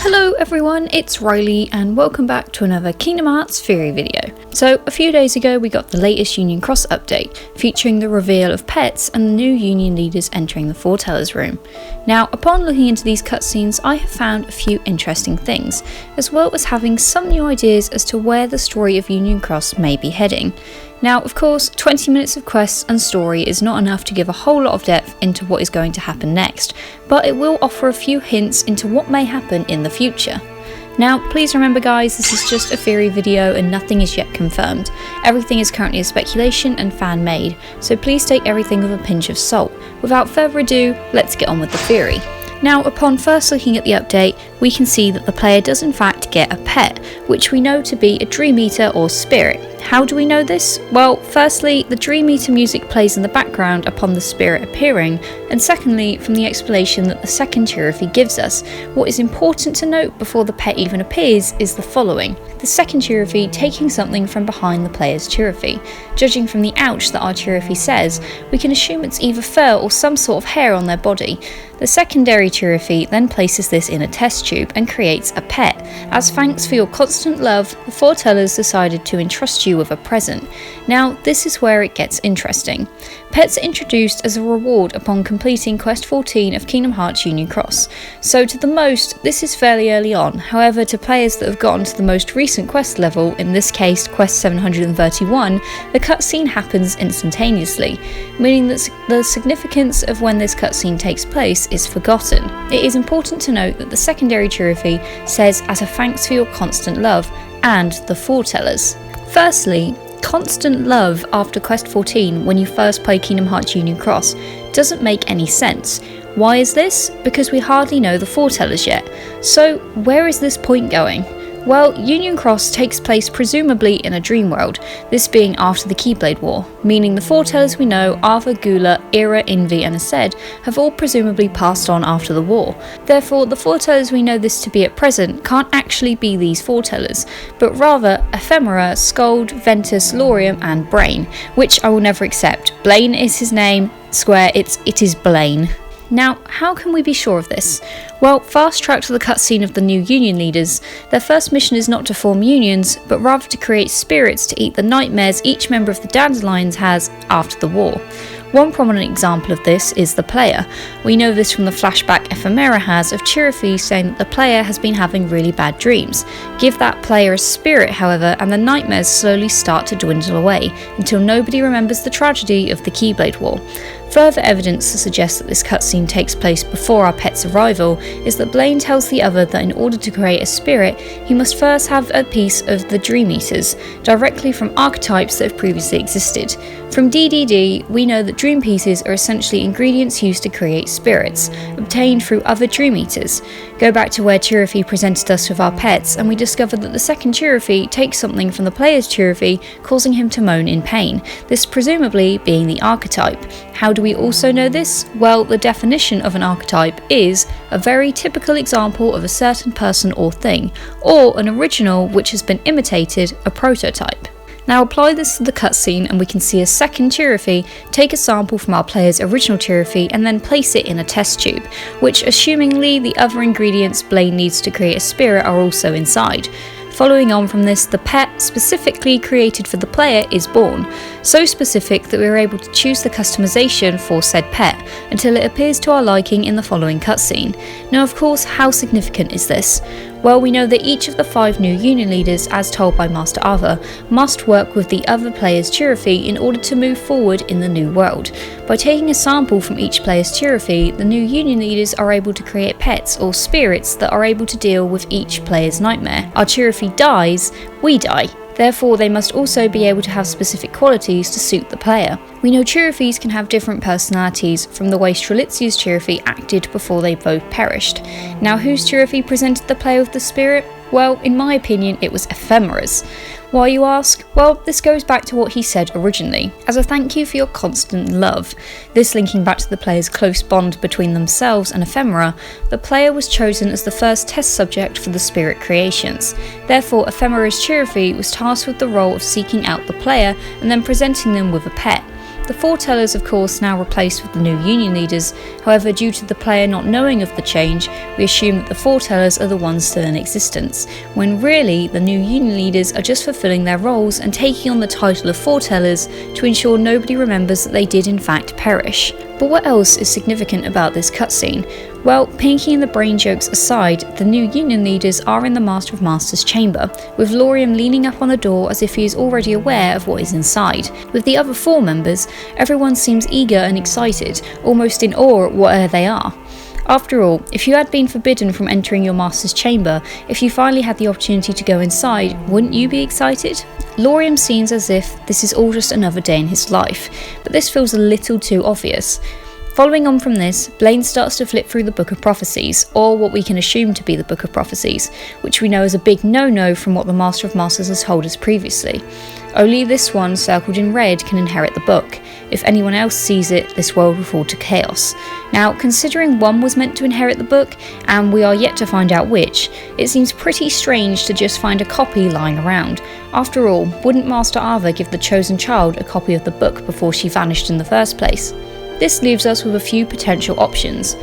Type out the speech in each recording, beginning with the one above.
Hello everyone, it's Rileyy and welcome back to another Kingdom Hearts Theory video. So a few days ago we got the latest Union Cross update featuring the reveal of pets and the new Union leaders entering the Foretellers room. Now upon looking into these cutscenes I have found a few interesting things, as well as having some new ideas as to where the story of Union Cross may be heading. Now, of course, 20 minutes of quests and story is not enough to give a whole lot of depth into what is going to happen next, but it will offer a few hints into what may happen in the future. Now, please remember guys, this is just a theory video and nothing is yet confirmed. Everything is currently a speculation and fan-made, so please take everything with a pinch of salt. Without further ado, let's get on with the theory. Now, upon first looking at the update, we can see that the player does in fact get a pet, which we know to be a Dream Eater or spirit. How do we know this? Well, firstly, the Dream Eater music plays in the background upon the spirit appearing, and secondly, from the explanation that the second Chirruphy gives us. What is important to note before the pet even appears is the following. The second Chirruphy taking something from behind the player's Chirruphy. Judging from the ouch that our Chirruphy says, we can assume it's either fur or some sort of hair on their body. The secondary Chirruphy then places this in a test tube and creates a pet. As thanks for your constant love, the Foretellers decided to entrust you with a present. Now, this is where it gets interesting. Pets are introduced as a reward upon completing Quest 14 of Kingdom Hearts Union Cross, so to the most, this is fairly early on. However, to players that have gotten to the most recent quest level, in this case Quest 731, the cutscene happens instantaneously, meaning that the significance of when this cutscene takes place is forgotten. It is important to note that the secondary Chirruphy says as a thanks for your constant love, and the Foretellers. Firstly, constant love after Quest 14 when you first play Kingdom Hearts Union Cross doesn't make any sense. Why is this? Because we hardly know the Foretellers yet. So where is this point going? Well, Union Cross takes place presumably in a dream world, this being after the Keyblade War, meaning the Foretellers we know, Ava, Gula, Ira, Envy and Aced, have all presumably passed on after the war. Therefore, the Foretellers we know this to be at present can't actually be these Foretellers, but rather Ephemera, Scold, Ventus, Lauriam and Blaine, which I will never accept. Blaine is his name, square, it is Blaine. Now, how can we be sure of this? Well, fast track to the cutscene of the new Union leaders. Their first mission is not to form unions, but rather to create spirits to eat the nightmares each member of the Dandelions has after the war. One prominent example of this is the player. We know this from the flashback Ephemera has of Chirruphy saying that the player has been having really bad dreams. Give that player a spirit, however, and the nightmares slowly start to dwindle away, until nobody remembers the tragedy of the Keyblade War. Further evidence to suggest that this cutscene takes place before our pet's arrival is that Blaine tells the other that in order to create a spirit, he must first have a piece of the Dream Eaters, directly from archetypes that have previously existed. From DDD, we know that Dream Pieces are essentially ingredients used to create spirits, obtained through other Dream Eaters. Go back to where Chirruphy presented us with our pets, and we discover that the second Chirruphy takes something from the player's Chirruphy, causing him to moan in pain, this presumably being the archetype. How do we also know this? Well, the definition of an archetype is a very typical example of a certain person or thing, or an original which has been imitated, a prototype. Now apply this to the cutscene and we can see a second Chirruphy take a sample from our player's original Chirruphy and then place it in a test tube, which assumingly the other ingredients Blaine needs to create a spirit are also inside. Following on from this, the pet specifically created for the player is born, so specific that we are able to choose the customization for said pet until it appears to our liking in the following cutscene. Now of course, how significant is this? Well, we know that each of the 5 new Union leaders, as told by Master Ava, must work with the other player's Chirruphy in order to move forward in the new world. By taking a sample from each player's Chirruphy, the new Union leaders are able to create pets or spirits that are able to deal with each player's nightmare. Our Chirruphy dies, we die. Therefore, they must also be able to have specific qualities to suit the player. We know Chirruphies can have different personalities, from the way Strelitzia's Chirruphy acted before they both perished. Now, whose Chirruphy presented the player with the spirit? Well, in my opinion, it was Ephemera's. Why, you ask? Well, this goes back to what he said originally, as a thank you for your constant love. This linking back to the player's close bond between themselves and Ephemera, the player was chosen as the first test subject for the spirit creations. Therefore, Ephemera's Chirruphy was tasked with the role of seeking out the player and then presenting them with a pet. The foretellers, of course, now replaced with the new union leaders. However, due to the player not knowing of the change, we assume that the foretellers are the ones still in existence, when really the new union leaders are just fulfilling their roles and taking on the title of foretellers to ensure nobody remembers that they did in fact perish. But what else is significant about this cutscene? Well, Pinky and the brain jokes aside, the new union leaders are in the Master of Masters chamber, with Lauriam leaning up on the door as if he is already aware of what is inside. With the other 4 members, everyone seems eager and excited, almost in awe at whatever they are. After all, if you had been forbidden from entering your master's chamber, if you finally had the opportunity to go inside, wouldn't you be excited? Lauriam seems as if this is all just another day in his life, but this feels a little too obvious. Following on from this, Blaine starts to flip through the Book of Prophecies, or what we can assume to be the Book of Prophecies, which we know is a big no-no from what the Master of Masters has told us previously. Only this one, circled in red, can inherit the book. If anyone else sees it, this world will fall to chaos. Now, considering one was meant to inherit the book, and we are yet to find out which, it seems pretty strange to just find a copy lying around. After all, wouldn't Master Ava give the chosen child a copy of the book before she vanished in the first place? This leaves us with a few potential options.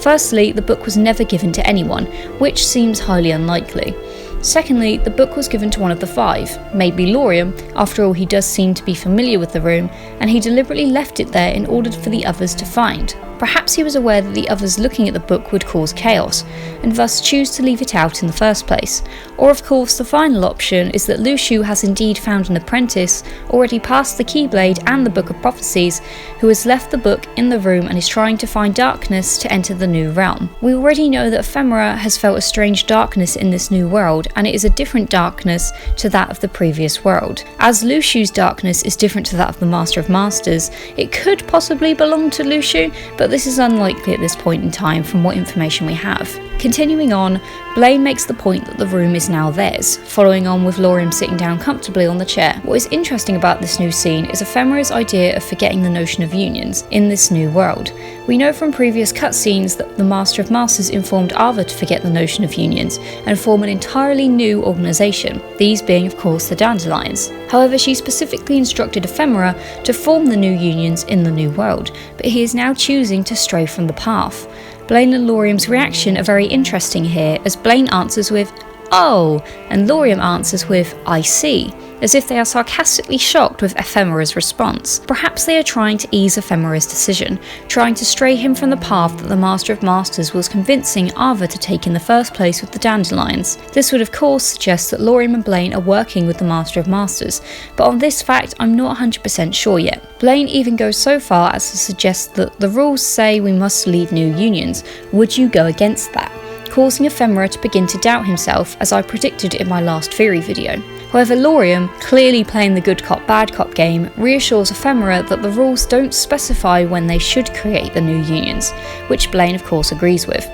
Firstly, the book was never given to anyone, which seems highly unlikely. Secondly, the book was given to one of the 5, maybe Lauriam. After all, he does seem to be familiar with the room, and he deliberately left it there in order for the others to find. Perhaps he was aware that the others looking at the book would cause chaos, and thus choose to leave it out in the first place. Or of course, the final option is that Luciu has indeed found an apprentice, already past the Keyblade and the Book of Prophecies, who has left the book in the room and is trying to find darkness to enter the new realm. We already know that Ephemera has felt a strange darkness in this new world, and it is a different darkness to that of the previous world. As Luciu's darkness is different to that of the Master of Masters, it could possibly belong to Luciu, but this is unlikely at this point in time from what information we have. Continuing on, Blaine makes the point that the room is now theirs, following on with Lauriam sitting down comfortably on the chair. What is interesting about this new scene is Ephemera's idea of forgetting the notion of unions in this new world. We know from previous cutscenes that the Master of Masters informed Ava to forget the notion of unions and form an entirely new organisation, these being of course the Dandelions. However, she specifically instructed Ephemera to form the new unions in the new world, but he is now choosing to stray from the path. Blaine and Lauriam's reaction are very interesting here, as Blaine answers with, "Oh," and Lauriam answers with, "I see," as if they are sarcastically shocked with Ephemera's response. Perhaps they are trying to ease Ephemera's decision, trying to stray him from the path that the Master of Masters was convincing Ava to take in the first place with the Dandelions. This would of course suggest that Lauriam and Blaine are working with the Master of Masters, but on this fact I'm not 100% sure yet. Blaine even goes so far as to suggest that the rules say we must leave new unions. Would you go against that? Causing Ephemera to begin to doubt himself, as I predicted in my last theory video. However, Lauriam, clearly playing the good cop bad cop game, reassures Ephemera that the rules don't specify when they should create the new unions, which Blaine of course agrees with.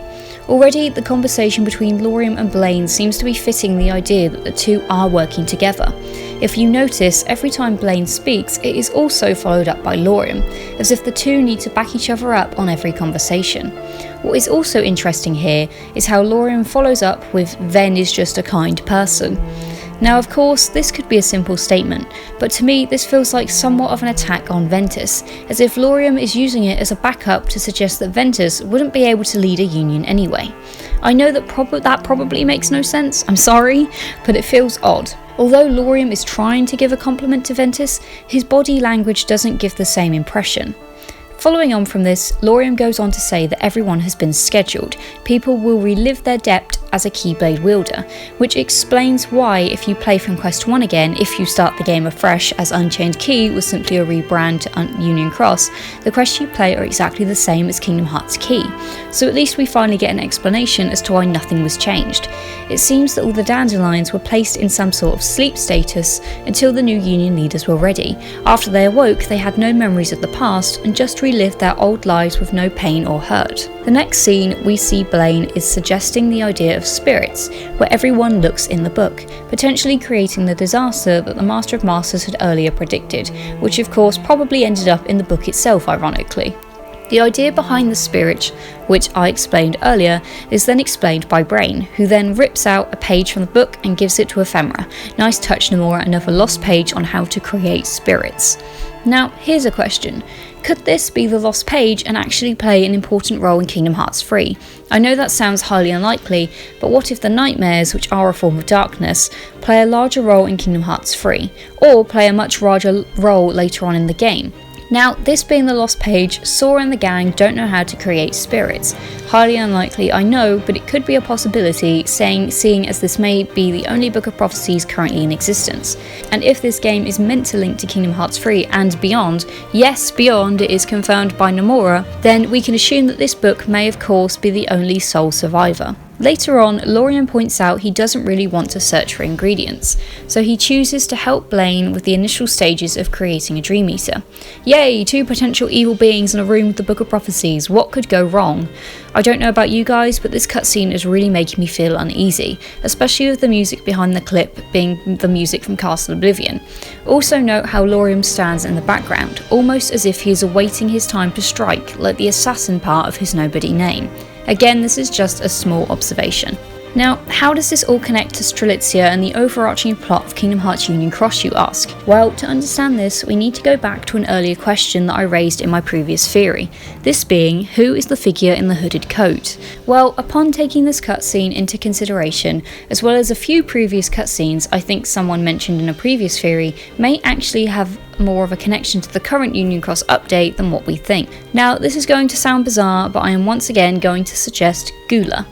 Already, the conversation between Lauriam and Blaine seems to be fitting the idea that the two are working together. If you notice, every time Blaine speaks, it is also followed up by Lauriam, as if the two need to back each other up on every conversation. What is also interesting here is how Lauriam follows up with "Ven is just a kind person." Now of course, this could be a simple statement, but to me this feels like somewhat of an attack on Ventus, as if Lauriam is using it as a backup to suggest that Ventus wouldn't be able to lead a union anyway. I know that probably makes no sense, I'm sorry, but it feels odd. Although Lauriam is trying to give a compliment to Ventus, his body language doesn't give the same impression. Following on from this, Lauriam goes on to say that everyone has been scheduled. People will relive their depth as a Keyblade wielder, which explains why if you play from Quest 1 again, if you start the game afresh as Unchained Key was simply a rebrand to Union Cross, the quests you play are exactly the same as Kingdom Hearts Key. So at least we finally get an explanation as to why nothing was changed. It seems that all the Dandelions were placed in some sort of sleep status until the new Union leaders were ready. After they awoke, they had no memories of the past and just relived their old lives with no pain or hurt. The next scene we see Blaine is suggesting the idea of spirits, where everyone looks in the book, potentially creating the disaster that the Master of Masters had earlier predicted, which of course probably ended up in the book itself ironically. The idea behind the spirit, which I explained earlier, is then explained by Blaine, who then rips out a page from the book and gives it to Ephemera. Nice touch, Nomura, another lost page on how to create spirits. Now, here's a question. Could this be the lost page and actually play an important role in Kingdom Hearts 3? I know that sounds highly unlikely, but what if the nightmares, which are a form of darkness, play a larger role in Kingdom Hearts 3, or play a much larger role later on in the game? Now, this being the lost page, Sora and the gang don't know how to create spirits. Highly unlikely, I know, but it could be a possibility, seeing as this may be the only Book of Prophecies currently in existence. And if this game is meant to link to Kingdom Hearts 3 and beyond, yes, beyond, it is confirmed by Nomura, then we can assume that this book may of course be the only sole survivor. Later on, Lauriam points out he doesn't really want to search for ingredients, so he chooses to help Blaine with the initial stages of creating a Dream Eater. Yay, 2 potential evil beings in a room with the Book of Prophecies, what could go wrong? I don't know about you guys, but this cutscene is really making me feel uneasy, especially with the music behind the clip being the music from Castle Oblivion. Also note how Lauriam stands in the background, almost as if he is awaiting his time to strike, like the assassin part of his nobody name. Again, this is just a small observation. Now, how does this all connect to Strelitzia and the overarching plot of Kingdom Hearts Union Cross, you ask? Well, to understand this, we need to go back to an earlier question that I raised in my previous theory, this being, who is the figure in the hooded coat? Well, upon taking this cutscene into consideration, as well as a few previous cutscenes I think someone mentioned in a previous theory, may actually have more of a connection to the current Union Cross update than what we think. Now, this is going to sound bizarre, but I am once again going to suggest Gula.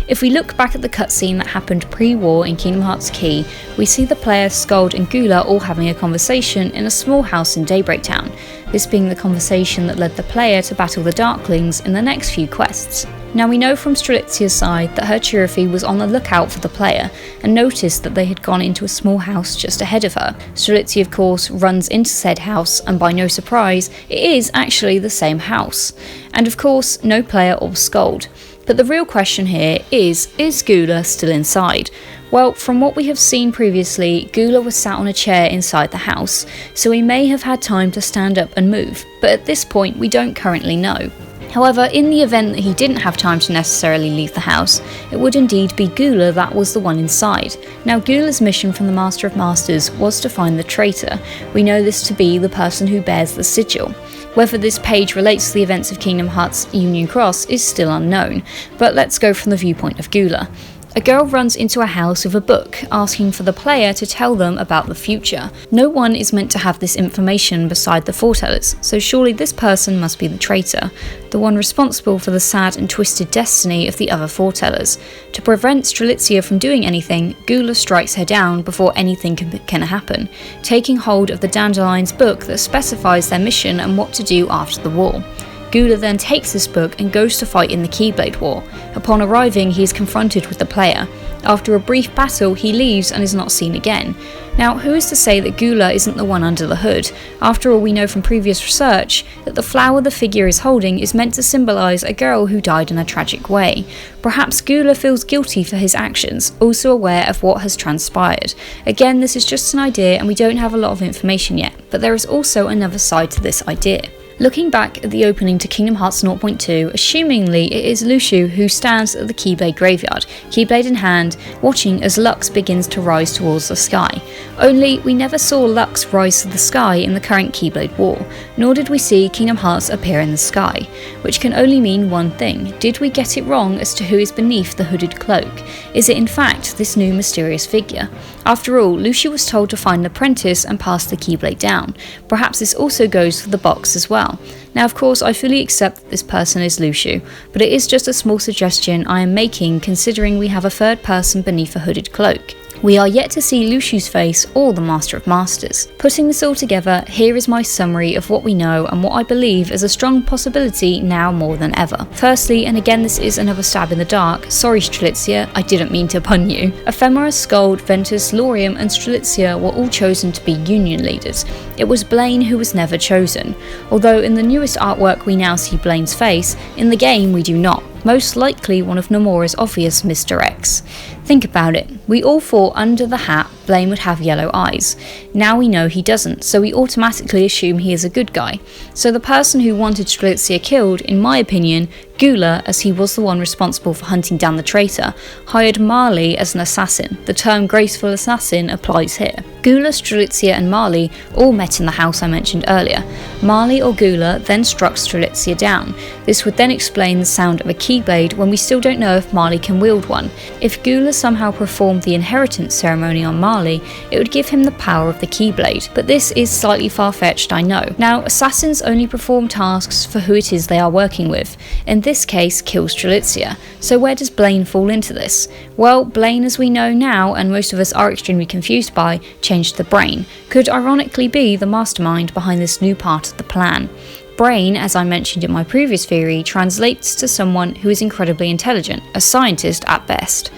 If we look back at the cutscene that happened pre-war in Kingdom Hearts Key, we see the player Skuld and Gula all having a conversation in a small house in Daybreak Town, this being the conversation that led the player to battle the Darklings in the next few quests. Now we know from Strelitzia's side that her Chirruphy was on the lookout for the player and noticed that they had gone into a small house just ahead of her. Strelitzia of course runs into said house, and by no surprise, it is actually the same house. And of course, no player or Skuld. But the real question here is Gula still inside? Well, from what we have seen previously, Gula was sat on a chair inside the house, so he may have had time to stand up and move, but at this point we don't currently know. However, in the event that he didn't have time to necessarily leave the house, it would indeed be Gula that was the one inside. Now, Gula's mission from the Master of Masters was to find the traitor. We know this to be the person who bears the sigil. Whether this page relates to the events of Kingdom Hearts Union Cross is still unknown, but let's go from the viewpoint of Gula. A girl runs into a house with a book, asking for the player to tell them about the future. No one is meant to have this information beside the foretellers, so surely this person must be the traitor, the one responsible for the sad and twisted destiny of the other foretellers. To prevent Strelitzia from doing anything, Gula strikes her down before anything can happen, taking hold of the Dandelion's book that specifies their mission and what to do after the war. Gula then takes this book and goes to fight in the Keyblade War. Upon arriving, he is confronted with the player. After a brief battle, he leaves and is not seen again. Now, who is to say that Gula isn't the one under the hood? After all, we know from previous research that the flower the figure is holding is meant to symbolise a girl who died in a tragic way. Perhaps Gula feels guilty for his actions, also aware of what has transpired. Again, this is just an idea and we don't have a lot of information yet, but there is also another side to this idea. Looking back at the opening to Kingdom Hearts 0.2, assumingly it is Luxu who stands at the Keyblade graveyard, Keyblade in hand, watching as Lux begins to rise towards the sky. Only, we never saw Lux rise to the sky in the current Keyblade War, nor did we see Kingdom Hearts appear in the sky, which can only mean one thing. Did we get it wrong as to who is beneath the hooded cloak? Is it in fact this new mysterious figure? After all, Luxu was told to find the apprentice and pass the Keyblade down. Perhaps this also goes for the box as well. Now, of course, I fully accept that this person is Luxu, but it is just a small suggestion I am making considering we have a third person beneath a hooded cloak. We are yet to see Luxu's face or the Master of Masters. Putting this all together, here is my summary of what we know and what I believe is a strong possibility now more than ever. Firstly, and again this is another stab in the dark, sorry Strelitzia, I didn't mean to pun you. Ephemera, Skuld, Ventus, Lauriam and Strelitzia were all chosen to be Union leaders. It was Blaine who was never chosen. Although in the newest artwork we now see Blaine's face, in the game we do not. Most likely one of Nomura's obvious misdirects. Think about it, we all fall under the hat Blaine would have yellow eyes. Now we know he doesn't, so we automatically assume he is a good guy. So the person who wanted Strelitzia killed, in my opinion, Gula, as he was the one responsible for hunting down the traitor, hired Marley as an assassin. The term graceful assassin applies here. Gula, Strelitzia and Marley all met in the house I mentioned earlier. Marley or Gula then struck Strelitzia down. This would then explain the sound of a keyblade when we still don't know if Marley can wield one. If Gula somehow performed the inheritance ceremony on Marley, it would give him the power of the keyblade, but this is slightly far-fetched, I know. Now, assassins only perform tasks for who it is they are working with. In this case, kill Strelitzia. So where does Blaine fall into this? Well, Blaine, as we know now, and most of us are extremely confused by, changed the brain, could ironically be the mastermind behind this new part of the plan. Brain, as I mentioned in my previous theory, translates to someone who is incredibly intelligent, a scientist at best.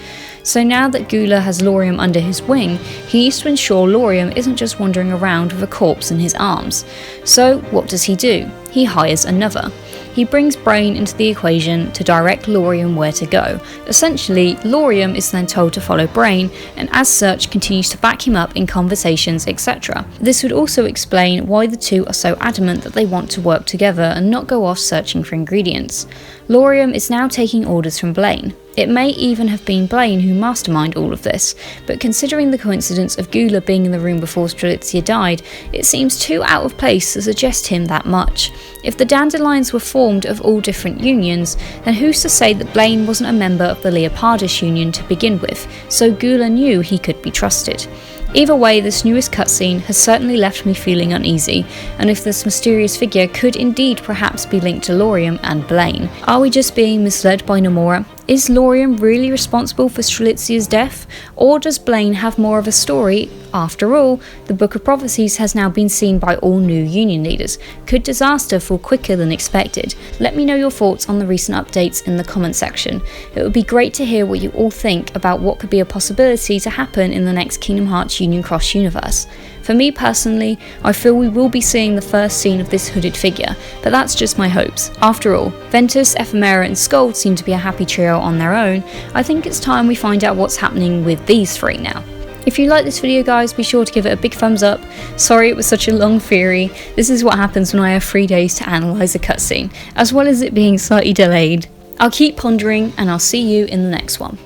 So now that Gula has Lauriam under his wing, he needs to ensure Lauriam isn't just wandering around with a corpse in his arms. So what does he do? He hires another. He brings Brain into the equation to direct Lauriam where to go. Essentially, Lauriam is then told to follow Brain, and as such continues to back him up in conversations, etc. This would also explain why the two are so adamant that they want to work together and not go off searching for ingredients. Lauriam is now taking orders from Blaine. It may even have been Blaine who masterminded all of this, but considering the coincidence of Gula being in the room before Strelitzia died, it seems too out of place to suggest him that much. If the Dandelions were formed of all different unions, then who's to say that Blaine wasn't a member of the Leopardus Union to begin with, so Gula knew he could be trusted. Either way, this newest cutscene has certainly left me feeling uneasy, and if this mysterious figure could indeed perhaps be linked to Lauriam and Blaine. Are we just being misled by Nomura? Is Lauriam really responsible for Strelitzia's death, or does Blaine have more of a story? After all, the Book of Prophecies has now been seen by all new Union leaders. Could disaster fall quicker than expected? Let me know your thoughts on the recent updates in the comment section. It would be great to hear what you all think about what could be a possibility to happen in the next Kingdom Hearts Union Cross universe. For me personally, I feel we will be seeing the first scene of this hooded figure, but that's just my hopes. After all, Ventus, Ephemera and Skuld seem to be a happy trio on their own. I think it's time we find out what's happening with these three now. If you like this video guys, be sure to give it a big thumbs up. Sorry it was such a long theory. This is what happens when I have 3 days to analyse a cutscene, as well as it being slightly delayed. I'll keep pondering and I'll see you in the next one.